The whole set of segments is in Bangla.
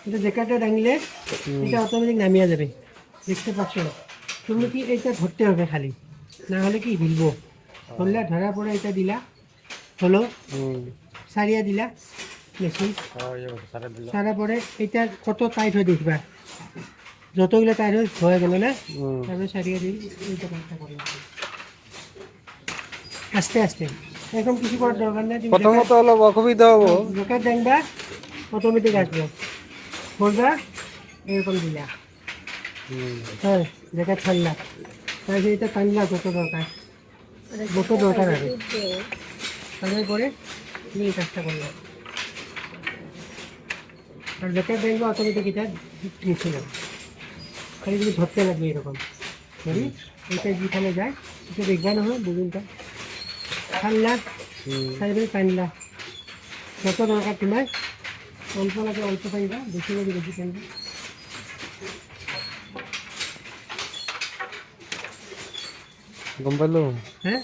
এটা জ্যাকেটটা ডাঙলে এটা অটোমেটিক নামিয়ে যাবে, দেখতে পাচ্ছ। তুমি কি এটা ধরতে হবে খালি, না হলে কি হিলবো। ধরলে ধরার পরে এটা দিলা, হলো সারিয়া দিলা মেশিন সারার পরে এটা কত টাইট হয়ে দেখবা, যতগুলো টাইট হয়ে গেল না, তারপরে সারিয়ে দিই। এইটা কাজটা করলাম আস্তে আস্তে, এরকম কিছু করার দরকার নেই। প্রথমত অলপ অসুবিধা হবো। জ্যাকেট দেখবা অটোমেটিক আসবে, করবা এরকম দিলা, হ্যাঁ জ্যাকেট ছাড়লা, তারপরে এটা টানলা যত দরকার, যত দরকার হবে, তারপরে তুমি এই কাজটা করলাম। আর জ্যাকেট দেখবা অটোমেটিক এটা নিচে যাবে, খালি তুমি ধরতে লাগবে এরকম ধরি। এটা যেখানে যায় এটা দেখবা না হয় বুঝুনটা ছাড়লা, সাইডে টানলা, যত দরকার তোমার, অল্প লাগে অল্প পাইবা, বেশি লাগে বেশি পাইবা। গম পালো। হ্যাঁ,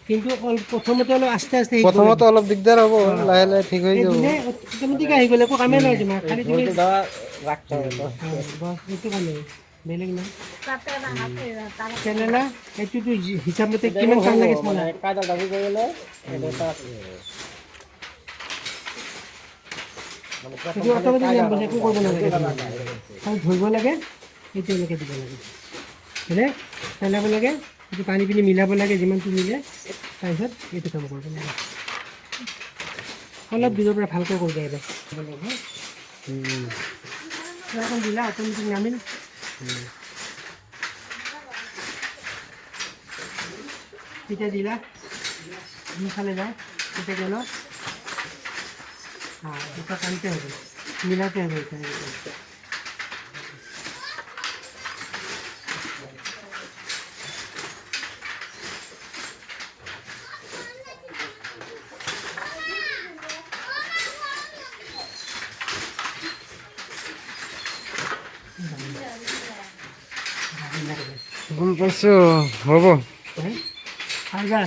কিন্তু প্রথমতে হলো আস্তে আস্তে প্রথমত অলপ দিগদার হবো, লাহে লাহে ঠিক হয়ে যাব। অটোমেটিক আহি গ'লে একো কামেই নাই তোমাৰ, খালি তুমি রাখতে হবে তো। বস এইটো কামে বেলেগ নাই। তেনেহ'লে এইটোতো হিচাপ মতে কিমান টাইম লাগে চালা, কাজটা বুঝে গেলে এইটো অটোমেটিক নাম বলে একো কৰিব নালাগে, খালি ধৰিব লাগে, এইটো এনেকৈ দিব লাগে, হয়নে, পেলাব লাগে, এইটো পানী পিনি মিলাব লাগে যিমানটো মিলে, তাৰপিছত এইটো কাম কৰিব লাগে। অলপ দূৰৰ পৰা ভালকৈ কৰি যায় এখন দিলা অটোমেটিক নামিল। পিঠা দিলা দুখানে যায়, পিঠা গেল, হ্যাঁ দুটা টানতে হবে, মিলাতে হবে এখানে। গম পাইছো, হব। হ্যাঁ, আর যা